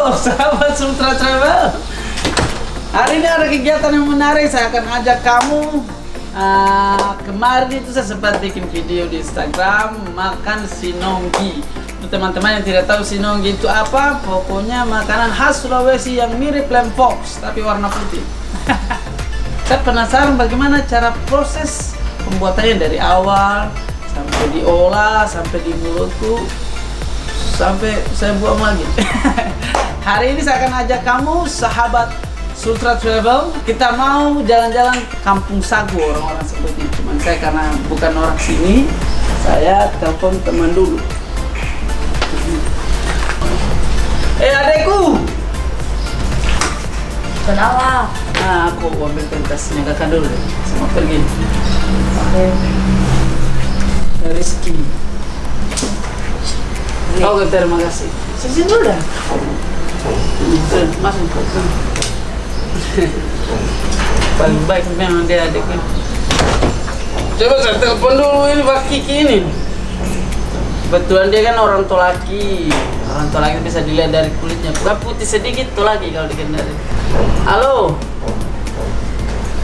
Halo sahabat Sultra Travel. Hari ini ada kegiatan yang menarik. Saya akan ajak kamu. Kemarin itu saya sempat bikin video di Instagram makan sinonggi. Untuk teman-teman yang tidak tahu sinonggi itu apa, pokoknya makanan khas Sulawesi yang mirip lem fox tapi warna putih. Saya penasaran bagaimana cara proses pembuatannya dari awal sampai diolah, sampai di mulutku, sampai saya buang lagi. Hari ini saya akan ajak kamu sahabat Sultra Travel. Kita mau jalan-jalan Kampung Sagu, orang-orang seperti itu. Cuman saya karena bukan orang sini, saya telepon teman dulu. Adekku. Kenapa? Nah, aku ambil pentasnya kakak dulu. Sama pergi. Oke. Rizky. Oke, terima kasih. Sini dulu dah. Masuk. Paling baik memang dia adiknya. Coba saya telepon dulu ini Pak Kiki ini. Kebetulan dia kan orang Tolaki. Orang Tolaki bisa dilihat dari kulitnya. Bukan putih sedikit Tolaki kalau dikendari. Halo.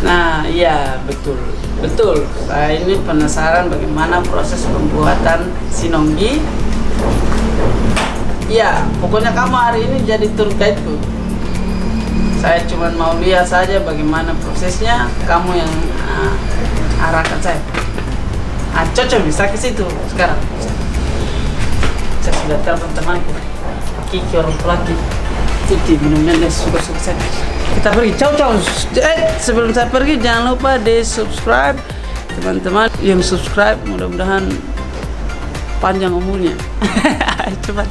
Nah, iya betul. Betul. Saya ini penasaran bagaimana proses pembuatan sinonggi. Ya, pokoknya kamu hari ini jadi tour guide-ku. Saya cuma mau lihat saja bagaimana prosesnya, kamu yang arahkan saya. Cocok bisa ke situ sekarang. Saya sudah telepon temanku, Kiki orang Pelaki. Putih minumnya dia suka-suka saya. Kita pergi, ciao. Sebelum saya pergi jangan lupa di subscribe. Teman-teman yang subscribe mudah-mudahan panjang umurnya. Cepat.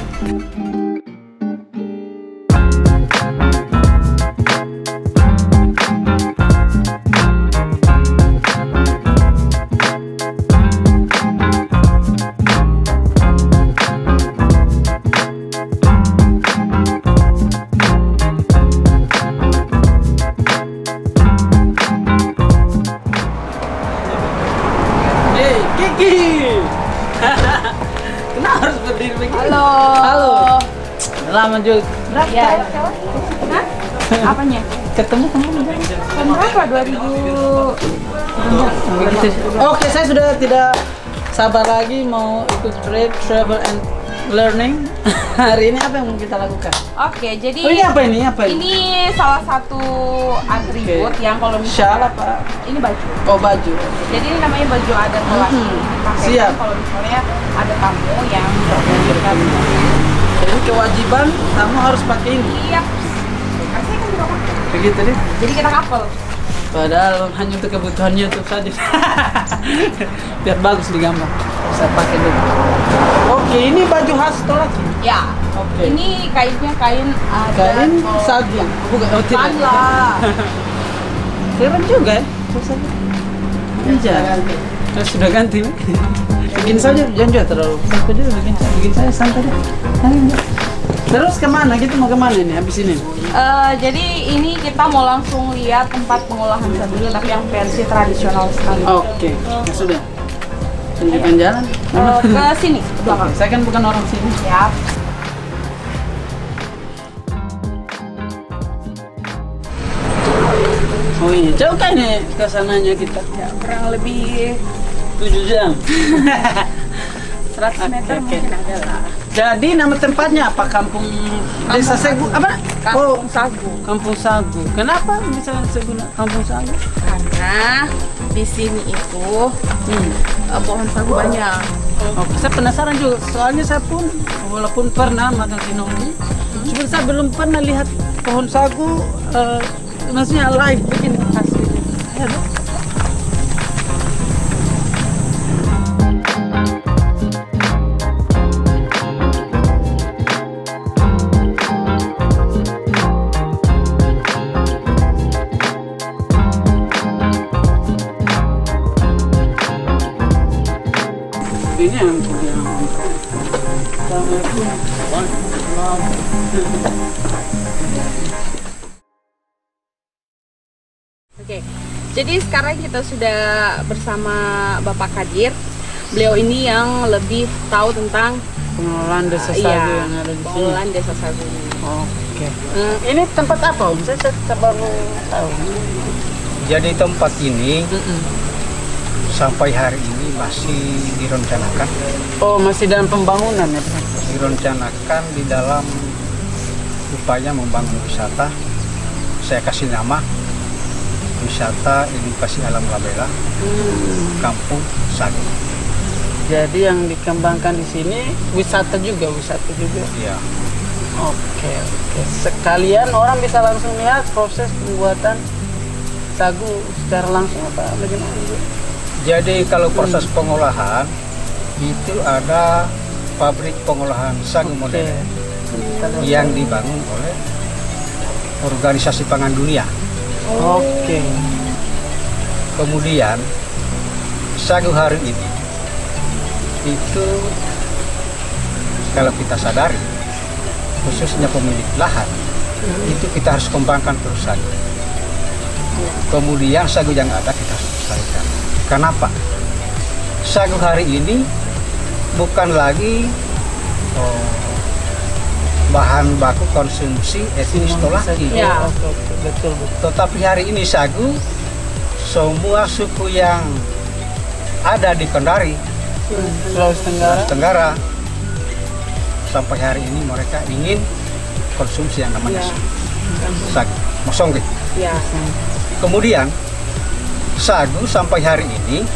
Kiki. Kenapa harus berdiri begini? Halo. Lama juga. Berapa? Ya. Hah? Apanya? Ketemu kamu Tahun berapa? 2000. Oke, saya sudah tidak sabar lagi mau ikut trip, travel and learning. Hari ini apa yang mau kita lakukan? Oke, jadi Oh, ini apa ini? ini salah satu atribut yang kalau Syal misalnya apa? ini baju. Oh, baju. Jadi ini namanya baju adat Tolaki. Dipakai Siap. kalau misalnya ada tamu yang berkunjung. Jadi kewajiban kamu harus pakai ini. Iya. Kan saya kan juga pakai. Begitu deh. Jadi kita couple. Padahal hanya untuk kebutuhan YouTube saja. Biar bagus di gambar. Saya pakai dulu. Oke, ini baju khas Tolaki. Ya. Oke. Ini kainnya kain adat Kain Tolaki. sagu. Bukan, oh tidak. Salah. Keren juga ya. Iya. Saya sudah ganti. Bikin saja, jangan terlalu sampai dulu bikin saya santai deh. Terus kemana? Kita mau kemana nih habis ini? Jadi ini kita mau langsung lihat tempat pengolahan sagu tapi yang versi tradisional sekali. Oke, ya sudah. Tunjukkan jalan. Ke sini, ke belakang. Saya kan bukan orang sini. Siap. Oh iya, jauh kan nih ke sananya kita? Ya, kurang lebih 7 jam. 100 meter Oke. mungkin ada lah. Jadi nama tempatnya apa? Kampung Desa Sagu apa? Kampung Sagu. Kampung Sagu. Kenapa bisa disebut Kampung Sagu? Karena di sini itu pohon sagu banyak. Oke, saya penasaran juga. Soalnya saya pun walaupun pernah makan sinonggi, cuma saya belum pernah lihat pohon sagu maksudnya live begini asli. Ya, dong. Ini yang Oke, jadi sekarang kita sudah bersama Bapak Kadir. Beliau ini yang lebih tahu tentang pengelolaan desa sagu yang ada di sini. pengelolaan desa sagu. Oke. Oke. Ini tempat apa Om? Saya baru tahu. Jadi tempat ini sampai hari ini masih direncanakan. Oh, masih dalam pembangunan ya? Direncanakan di dalam upaya membangun wisata. Saya kasih nama wisata edukasi alam Labela, Kampung Sagu. Jadi yang dikembangkan di sini wisata juga. Iya. Oke. Sekalian orang bisa langsung lihat proses pembuatan sagu secara langsung apa bagaimana? Jadi kalau proses pengolahan itu ada pabrik pengolahan sagu modern yang dibangun oleh Organisasi Pangan Dunia. Oke. Kemudian sagu hari ini itu kalau kita sadari, khususnya pemilik lahan, itu kita harus kembangkan terus sagu. Kemudian sagu yang ada kita harus selesaikan. Kenapa? Sagu hari ini bukan lagi bahan baku konsumsi etnis Tolaki. Ya. Betul. Tetapi hari ini sagu semua suku yang ada di Kendari, Sulawesi Tenggara, sampai hari ini mereka ingin konsumsi yang namanya sagu, mosongge. Ya. Kemudian sagu sampai hari ini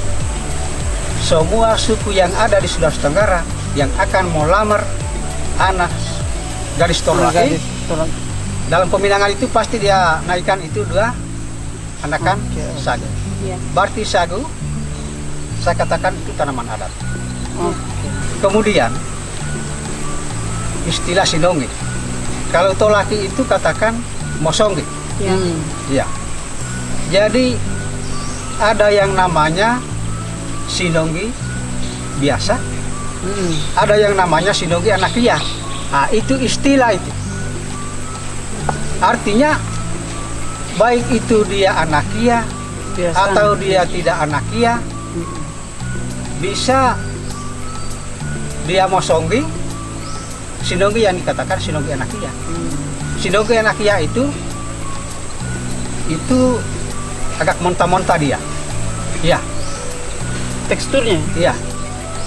semua suku yang ada di Sulawesi Tenggara yang akan mau lamar anak gadis Tolaki dalam peminangan itu pasti dia naikkan itu 2 anakan sagu. Ya. Berarti sagu saya katakan itu tanaman adat. Kemudian istilah sinongi. Kalau Tolaki itu katakan mosongge. Ya. Iya. Jadi ada yang namanya sinonggi biasa, ada yang namanya sinonggi anakia. Nah, itu istilah itu. Artinya baik itu dia anakia atau dia tidak anakia, bisa dia mosonggi, sinonggi yang dikatakan sinonggi anakia. Sinonggi anakia itu agak monta-monta dia. Iya. Teksturnya? Iya.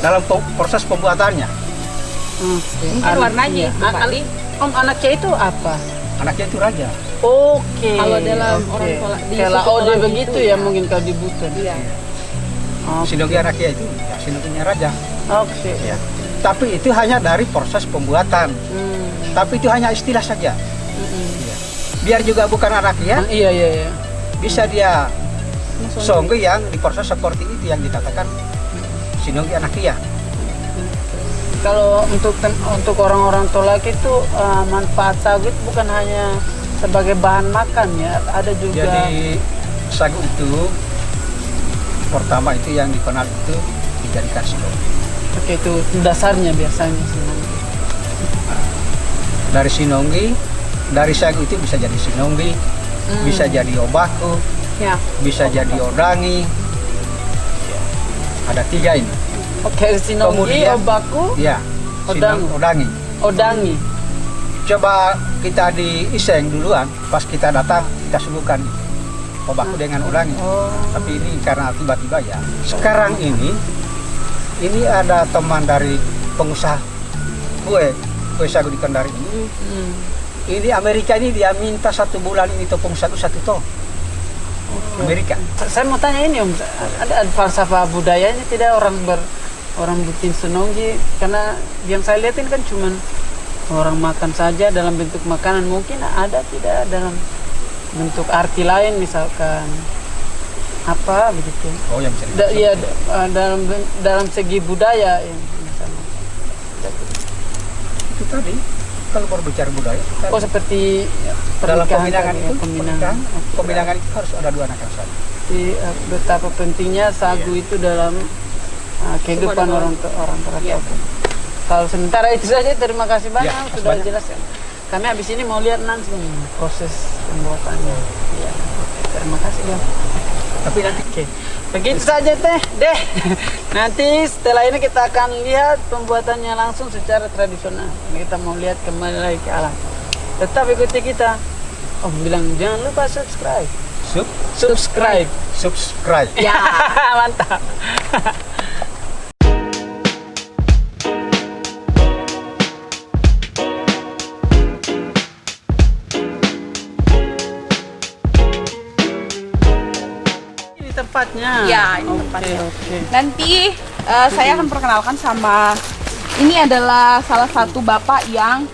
Dalam proses pembuatannya. Mungkin warnanya itu kali. Om, anaknya itu apa? Anaknya itu raja. Oke. Kalau dalam orang Tolak di Kalau suku Tolak begitu itu, ya mungkin kalau di Buton. Iya. Sinonggi anakia itu ya sinongginya raja. Oke. Ya. Tapi itu hanya dari proses pembuatan. Tapi itu hanya istilah saja. Iya. Biar juga bukan anakia, Iya. bisa dia songge yang diproses seperti itu yang dikatakan sinonggi anakia. Kalau untuk orang-orang Tolaki itu manfaat sagu itu bukan hanya sebagai bahan makan ya, ada juga. Jadi sagu itu pertama itu yang dikenal itu dijadikan sinonggi. Oke, itu dasarnya biasanya sinonggi. Dari sinonggi, dari sagu itu bisa jadi sinonggi, bisa jadi obaku, Ya. bisa jadi odangi. Ada 3 ini. Oke, sinonggi, Kemudian- obaku, Ya, odangi. odangi. Coba kita di Iseng duluan, pas kita datang kita suguhkan obaku dengan odangi. Tapi ini karena tiba-tiba ya. Sekarang ini ada teman dari pengusaha kue sagu di Kendari ini. Ini Amerika ini dia minta 1 bulan ini tepung sagu 1 ton. Amerika. Saya mau tanya ini Om, ada falsafah budayanya tidak orang bikin sinonggi? Karena yang saya lihat ini kan cuman orang makan saja dalam bentuk makanan, mungkin ada tidak dalam bentuk arti lain misalkan apa begitu? Oh, yang bisa Iya, dalam segi budaya yang misalnya. itu tadi kalau berbicara budaya kita Oh, seperti dalam pernikahan peminangan tadi, itu peminangan itu harus ada 2 anakan sagu. Betapa pentingnya sagu itu dalam kehidupan orang Tolaki. Kalau sementara itu saja, terima kasih banyak sudah banyak. jelas ya. Kami habis ini mau lihat langsung proses pembuatannya. Ya. Terima kasih Bang. Tapi nanti Begitu saja deh. Nanti setelah ini kita akan lihat pembuatannya langsung secara tradisional. Kita mau lihat kembali lagi ke alam. tetap ikuti kita. Oh, bilang jangan lupa subscribe. Subscribe. Subscribe. Ya. Mantap. Ini tempatnya. Ya, ini Oke, tempatnya. Oke. Nanti saya akan perkenalkan sama ini adalah salah satu bapak yang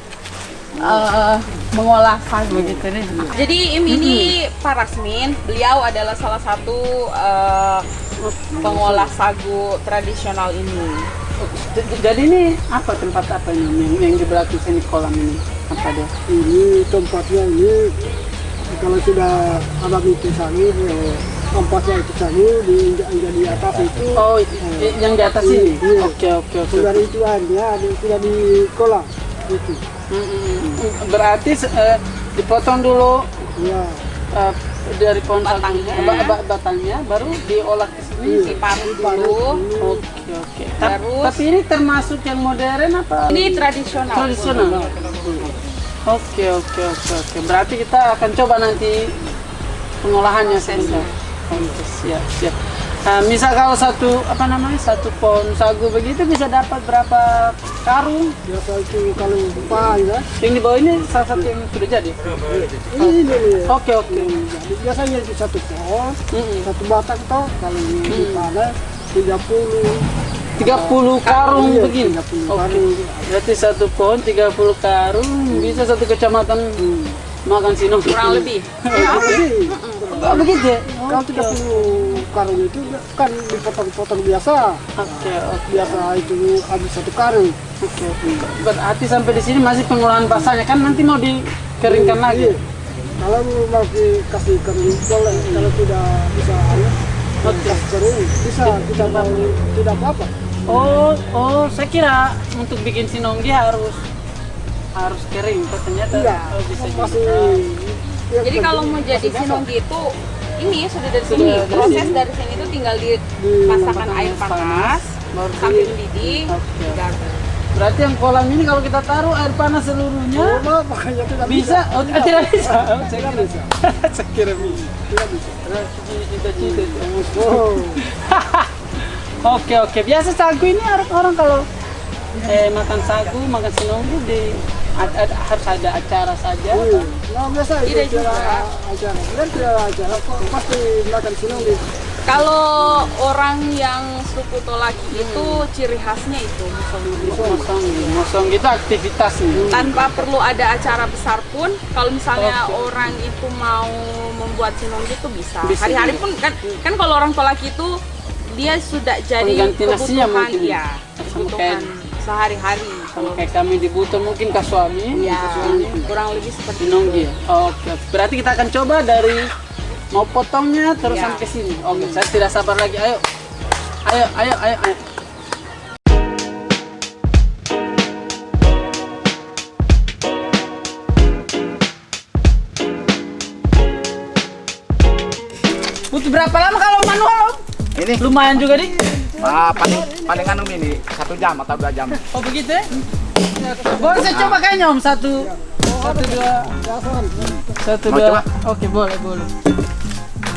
mengolah sagu. Begitu nih. Jadi ini Pak Rasmin, beliau adalah salah satu pengolah sagu tradisional ini. Jadi ini apa tempat apa ini yang di belakang sini kolam ini? Apa dia? Ini tempatnya ini kalau sudah abang itu sagu, tempatnya itu sagu di atas itu. Oh, yang di atas ini. Iya. Oke. Sudah itu ada sudah di kolam itu. Berarti dipotong dulu Ya, dari pohon Batangnya. batangnya, baru diolah ke sini. Diparut dulu. Oke. Terus- Tapi ini termasuk yang modern apa? Ini tradisional. Tradisional. Oke. Berarti kita akan coba nanti pengolahannya sebentar. Oke, siap. Misal kalau satu pohon sagu begitu bisa dapat berapa karung? biasa itu kalau ya. Yang di bawah ini salah satu yang sudah jadi. Ini. Oke. Jadi biasanya itu satu pohon, Mm-mm. satu batang toh kalau ini panen 30. 30 karung Iya, begini. 30 Oke. karung. Berarti satu pohon 30 karung bisa satu kecamatan makan sinong. Kurang lebih. Jadi, Oh, begitu ya? kalau 30 karung itu kan dipotong-potong biasa. Oke. Biasa itu habis satu karung. Berarti sampai di sini masih pengolahan pasarnya kan nanti mau dikeringkan lagi. Iya. Kalau mau dikasih kering boleh, kalau tidak bisa kasih kering bisa kita mau tidak apa-apa. Oh, saya kira untuk bikin sinonggi harus kering. Ternyata Iya, bisa masih. juga. Ya, Jadi betul. kalau mau jadi Masih sinonggi itu ini sudah dari Sudah sini. dari Proses sini. dari sini itu tinggal dimasakkan air panas baru sampai mendidih. Oke. digaruk. Berarti yang kolam ini kalau kita taruh air panas seluruhnya Oh, makanya tidak bisa? Oh, tidak bisa. Oh, saya Tidak kira bisa. saya kira bisa. Tidak bisa. Cita-cita itu. Oh, Oke. Biasa sagu ini orang kalau makan sagu, makan sinonggi harus ada acara saja. iya. Nah, biasa itu Tidak juga. acara. Dan tidak ada acara, pasti makan sinonggi. Kalau orang yang suku Tolaki itu ciri khasnya itu Mosong gitu aktivitasnya. tanpa perlu ada acara besar pun, kalau misalnya orang itu mau membuat sinonggi itu bisa. Bisa. Hari-hari pun kan kalau orang Tolaki itu dia sudah jadi Pengganti nasinya kebutuhan mungkin. ya, Sama kebutuhan sehari-hari. Kalau kayak kami di Buton mungkin ke suami, Ya, ke suami kurang lebih seperti sinonggi. itu. Oke. Berarti kita akan coba dari mau potongnya terus Ya. sampai sini. Oke, saya tidak sabar lagi. Ayo. Butuh berapa lama kalau manual? Ini Lumayan juga nih. paling anu ini 1 jam atau 2 jam. Oh begitu ya? Boleh saya coba kayaknya om satu dua. Mau coba? Oke boleh.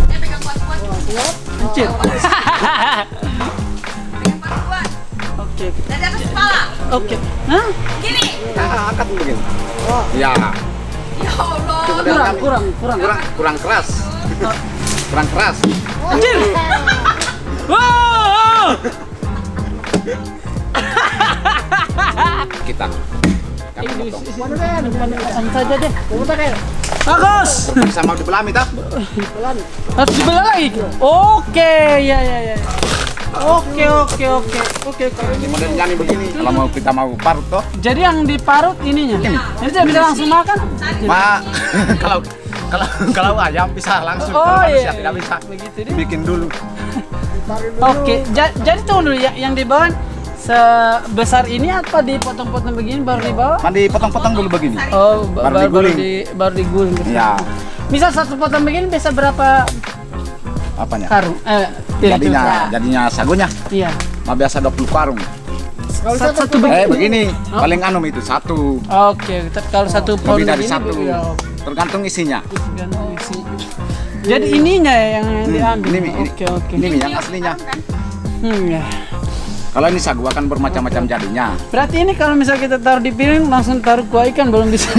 Pegang kuat-kuat. Kecil. Pegang kuat-kuat. Oke. Dari atas kepala. Oke. Hah? Gini. Angkat begini. Ya, Ya Allah. Kurang. kurang keras. Kurang keras. Anjir. Wow. Kita. Kami potong. Om saja deh. Bagus. Bisa mau dibelah minta? Harus dibelah lagi. Oke, ya. Oke. Ini modelnya nih begini. Kalau mau kita mau parut toh, Jadi yang diparut ininya. Jadi saya bisa langsung makan. kalau ayam bisa langsung. Oh, Kalau manusia iya. tidak bisa. Begitu deh. Bikin dulu. Oke, jadi tunggu dulu ya, yang di bawah sebesar ini apa dipotong-potong begini baru di bawah? Mandi potong-potong dulu begini. Oh, Baru diguling. baru diguling. Ya, Misal satu potong begini bisa berapa apanya? karung? Tidak Jadinya juga. jadinya sagunya. Iya. Mah biasa 20 karung. Satu begini. Begini, paling itu satu. Oke, kalau satu pohon Lebih dari begini, satu. ya, Tergantung isinya. tergantung isi. Jadi ininya yang diambil. Ini Oke. Ini yang aslinya. Ya. Kalau ini sagu akan bermacam-macam jadinya. Berarti ini kalau misalnya kita taruh di piring langsung taruh kuah ikan belum bisa.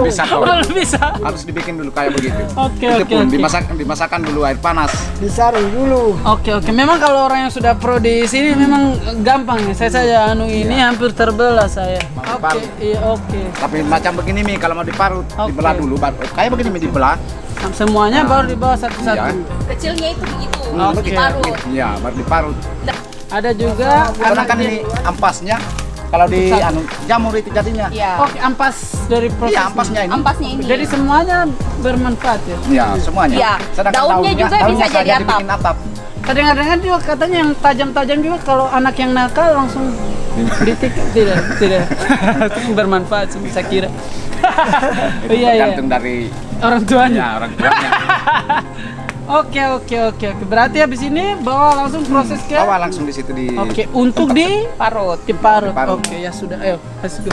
Bisa kok. Belum bisa. Harus dibikin dulu kayak begitu. Oke, Itu oke, pun oke. dimasakkan dulu air panas. Disaring dulu. Oke. Memang kalau orang yang sudah pro di sini memang gampang ya. Saya saja ini hampir terbelah saya. Diparut. Oke. Tapi macam begini nih kalau mau diparut, Oke. dibelah dulu. Kayak begini nih dibelah. Semuanya baru di bawah satu-satu. Iya. Kecilnya itu begitu. Oke. Diparut. Iya, baru diparut. Ada juga Sedangkan ini ampasnya kalau di jamur itu jadinya. Iya. Oke, ampas dari proses. Iya, ampasnya ini. Ampasnya ini. Jadi semuanya bermanfaat ya. Iya, semuanya. Iya, Sedangkan daunnya juga bisa saja jadi atap. dibikin atap. Kadang-kadang juga katanya yang tajam-tajam juga kalau anak yang nakal langsung ditikam. Tidak. Itu bermanfaat saya kira. Itu Iya. tergantung dari Orang tuanya. ya, orang tuanya. Oke. Berarti habis ini bawa langsung proses ke. Bawa langsung di situ di. Oke, untuk Parut. diparut. Diparut. Oke, ya sudah. Ayo, let's go.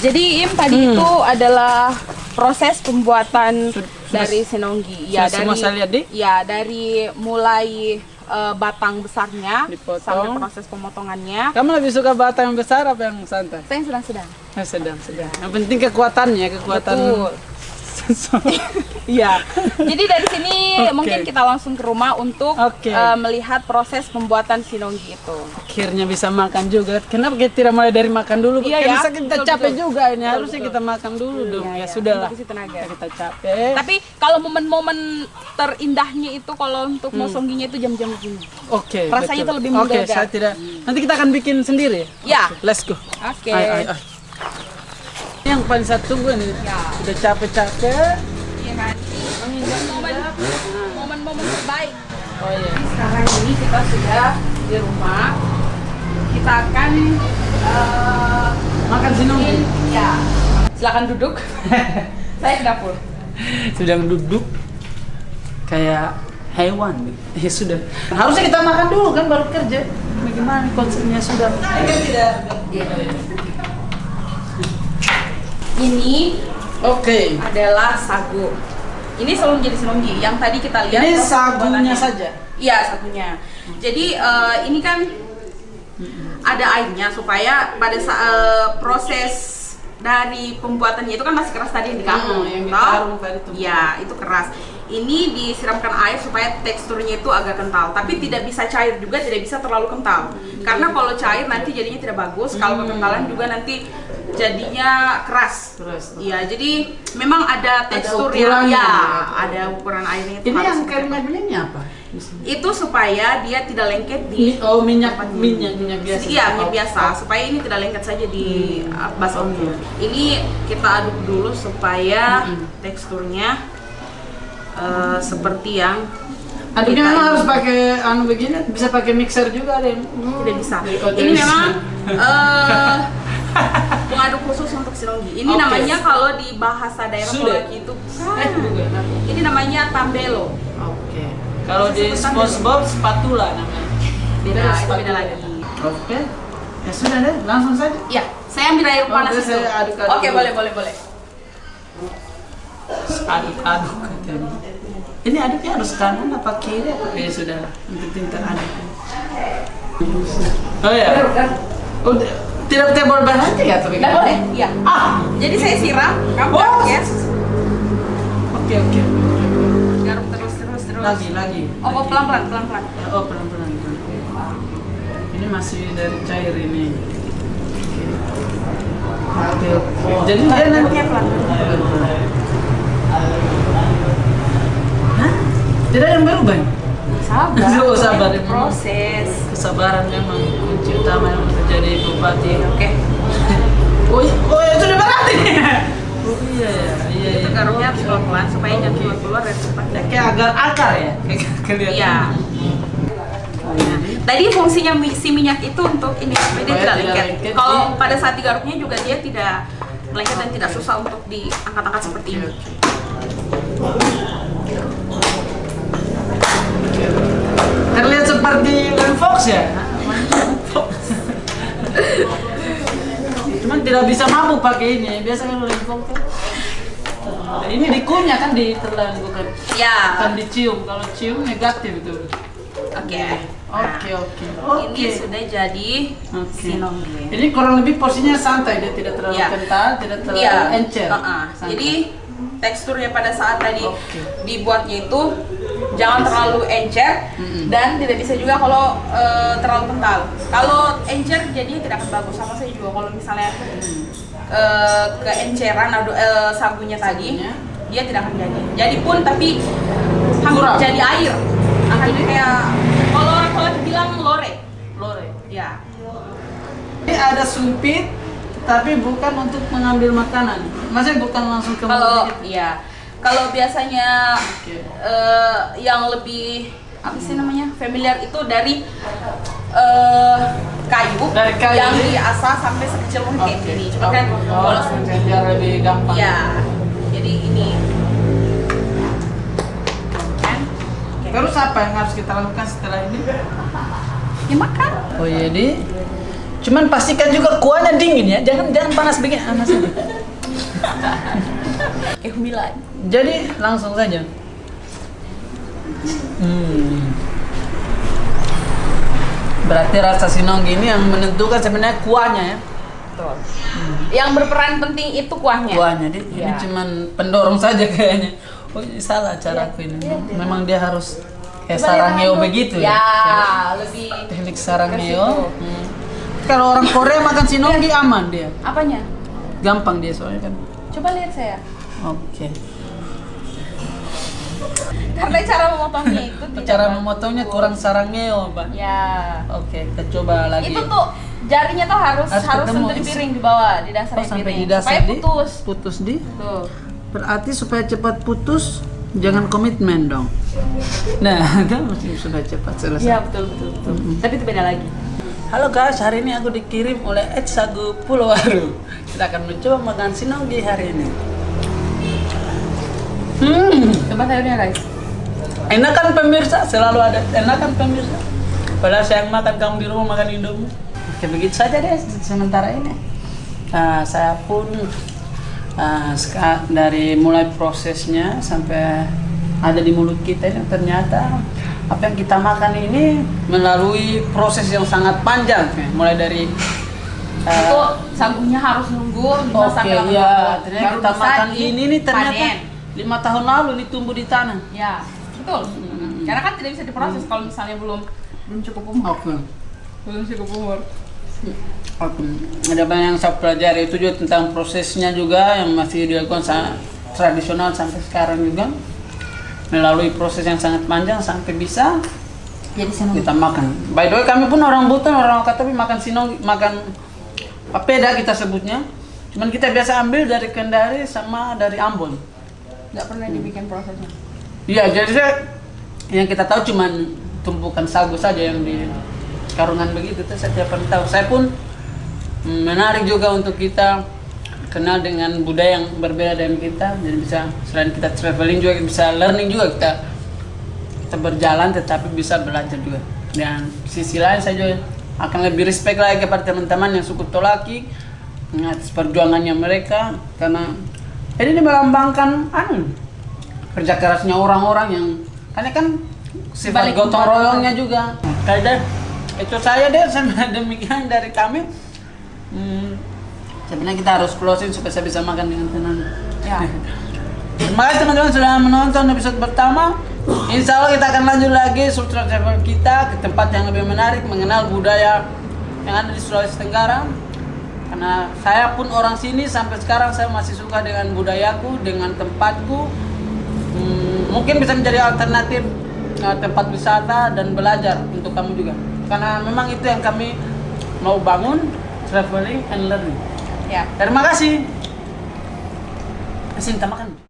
Jadi Im tadi itu adalah proses pembuatan dari sinonggi. sudah semua saya lihat, Dik? Ya, dari mulai batang besarnya Dipotong. sampai proses pemotongannya. Kamu lebih suka batang yang besar apa yang santai? Saya yang sedang-sedang. Sedang. Yang penting kekuatannya, kekuatan. Betul. Iya. Jadi dari sini mungkin kita langsung ke rumah untuk Oke. melihat proses pembuatan sinonggi itu. Akhirnya bisa makan juga. Kenapa kita tidak mulai dari makan dulu? Iya, Karena ya. kita Betul, capek betul. juga ini. Harusnya kita makan dulu dong. Ya Iya, sudahlah. untuk isi tenaga. Kita capek. Tapi kalau momen-momen terindahnya itu kalau untuk mosongginya itu jam-jam begini. Oke. rasanya betul. itu lebih Oke, menggugah. saya tidak. Nanti kita akan bikin sendiri. Ya. Let's go. Oke. Ayo. Yang paling saya tunggu nih. Ya. Udah capek-capek. Iya kan? Momen-momen terbaik. Oh iya. Sekarang ini kita sudah di rumah. Kita akan Makan sinonggi. ya. Silakan duduk. Saya ke dapur. Sedang duduk kayak hewan. Ya sudah. Harusnya kita makan dulu kan baru kerja. Bagaimana konsepnya sudah? Ini Oke. adalah sagu. Ini selalu menjadi sinonggi. Yang tadi kita lihat Ini proses sagunya pembuatannya. saja. Iya, sagunya. Jadi ini kan ada airnya supaya pada proses dari pembuatannya itu kan masih keras tadi yang dikarung, yang toh? dikarung tadi tuh. Iya, itu keras. Ini disiramkan air supaya teksturnya itu agak kental, tapi tidak bisa cair juga, tidak bisa terlalu kental. Karena kalau cair nanti jadinya tidak bagus. Kalau kekentalan juga nanti jadinya keras. Keras. Iya, jadi memang ada tekstur yang ukurannya. ya, ada ukuran airnya itu. Ini harus yang seperti kayak itu. minyak ini apa? Itu supaya dia tidak lengket di minyak tempatnya. biasa. Iya, minyak biasa supaya ini tidak lengket saja di baksonya. Ini kita aduk dulu supaya teksturnya seperti yang Aduknya kita memang ini. harus pakai begini, bisa pakai mixer juga ada yang Tidak bisa. Oh, Ini tidak bisa. memang pengaduk khusus untuk sinonggi. Ini Oke. namanya kalau di bahasa daerah Sudah. Polaki itu bukan. ini namanya tambelo. Oke. Kalau di SpongeBob spatula namanya. Beda, itu beda lagi. Oke. Ya sudah deh, langsung saja. Iya, saya ambil air panas Oke, itu. saya aduk-aduk Oke, dulu. boleh. Aduk katanya. Ini aduknya harus kanan apa kiri apa? Ya sudah, yang penting teraduk. Oh ya. Oh, tidak boleh berhenti ya tapi. Nggak boleh, iya. Jadi saya siram, kamu garuk ya. Oke. Garuk terus. Lagi. Oh, pelan-pelan. Oh, pelan-pelan. Ini masih dari cair ini. Oke. Jadi dia nanti Garuknya pelan. Hah? Tidak ada yang berubah? Sabar. Oh, sabar. Proses. Kesabaran memang kunci utama yang menjadi bupati. Oke. Oh, itu udah berarti. Oh iya. Itu garuknya harus pelan-pelan supaya jangan keluar dari cepat. Kayak agar akar ya, kayak kelihatan. Iya. Nah, tadi fungsinya si minyak itu untuk ini supaya dia Supaya tidak tidak lengket. lengket, Kalau iya. pada saat digaruknya juga dia tidak lengket dan tidak susah untuk diangkat-angkat seperti ini. Terlihat seperti Land Fox ya. Cuman tidak bisa mabuk pakai ini. Biasanya Land Fox kan. Ini dikunyah kan ditelan bukan Ya. dicium. Kalau cium negatif itu. Oke. Oke. Ini sudah jadi Oke. sinongge. Ini kurang lebih porsinya santai, dia tidak terlalu Iya. kental, tidak terlalu Iya. encer. Santai. Jadi teksturnya pada saat tadi Oke. dibuatnya itu jangan terlalu encer dan tidak bisa juga kalau terlalu kental. Kalau encer jadinya tidak akan bagus. Sama saya juga kalau misalnya keenceran sagunya tadi Sagunya. dia tidak akan jadi. Jadi pun tapi hampir Kurang. jadi air. Akan kayak kalau orang Kolak bilang lore. Lore. Ya. Ini ada sumpit, tapi bukan untuk mengambil makanan. Maksudnya bukan langsung ke Kalau mulut gitu. iya, kalau biasanya Oke. yang lebih apa sih namanya familiar itu dari kayu, Dari kayu. yang diasah sampai sekecil mungkin kayak gini. Cuma kan kalau biar lebih gampang. ya, jadi ini kan. Oke. Terus apa yang harus kita lakukan setelah ini? Ya makan. Oh iya, di. Cuman pastikan juga kuahnya dingin ya, jangan panas begini. Panas aja. Kayak humilan. Jadi langsung saja. Berarti rasa sinonggi ini yang menentukan sebenarnya kuahnya ya. Betul. Yang berperan penting itu kuahnya. Kuahnya ini Ya. cuman pendorong saja kayaknya. Oh ini salah caraku ini. Memang dia harus kayak Coba sarangeo lihat begitu ya. ya. Lebih Teknik ke sarangeo. situ. Kalau orang Korea makan sinonggi aman dia. apanya? Gampang dia soalnya kan. Coba lihat saya. Oke. Karena cara memotongnya itu tidak Cara bagus. memotongnya kurang sarangeo, Pak. Ya. Oke, kita coba lagi. Itu tuh jarinya tuh harus ketemu. sentuh di piring di bawah, di dasar Oh, sampai piring. di dasar supaya di putus. putus di. Tuh. Berarti supaya cepat putus jangan komitmen dong. Nah, kan mesti sudah cepat selesai. Iya, betul. Tapi itu beda lagi. Halo guys, hari ini aku dikirim oleh Ed Sagu Pulwaru. Kita akan mencoba makan sinonggi hari ini. Coba sayurnya, guys. Enak kan pemirsa? Selalu ada enak kan pemirsa? Padahal saya makan, kamu di rumah makan Indomie. Oke, begitu saja deh sementara ini. Saya pun dari mulai prosesnya sampai ada di mulut kita ini ternyata apa yang kita makan ini melalui proses yang sangat panjang ya. Mulai dari Itu sagunya harus nunggu 5 sampai 8 ya, tahun. ternyata Baru kita bisa makan ini nih ternyata dipanen. 5 tahun lalu ini tumbuh di tanah. Ya, betul. Karena kan tidak bisa diproses kalau misalnya belum cukup umur. Oke. Belum cukup umur. Oke. Ada banyak yang saya pelajari itu juga tentang prosesnya juga yang masih dilakukan tradisional sampai sekarang juga melalui proses yang sangat panjang sampai bisa Jadi sinonggi. kita makan. By the way, kami pun orang Buton, orang Wakatobi makan sinonggi, makan papeda kita sebutnya. Cuman kita biasa ambil dari Kendari sama dari Ambon. Nggak pernah dibikin prosesnya. Iya, jadi yang kita tahu cuman tumpukan sagu saja yang di karungan begitu. Itu saya tidak pernah tahu. Saya pun menarik juga untuk kita kenal dengan budaya yang berbeda dengan kita. Jadi bisa selain kita traveling juga bisa learning juga kita berjalan tetapi bisa belajar juga. Dan sisi lain saya juga akan lebih respect lagi kepada teman-teman yang suku Tolaki atas perjuangannya mereka karena ini melambangkan kerja kerasnya orang-orang yang karena kan sifat Balik gotong kepada- royongnya juga. Kayak itu saya deh demikian dari kami. Sebenarnya kita harus closing supaya saya bisa makan dengan tenang. Ya. Terima kasih teman-teman sudah menonton episode pertama. Insya Allah kita akan lanjut lagi sutra travel kita ke tempat yang lebih menarik mengenal budaya yang ada di Sulawesi Tenggara. Karena saya pun orang sini, sampai sekarang saya masih suka dengan budayaku, dengan tempatku. Mungkin bisa menjadi alternatif tempat wisata dan belajar untuk kamu juga. Karena memang itu yang kami mau bangun, traveling and learning. Ya. Terima kasih. Kasih kita makan.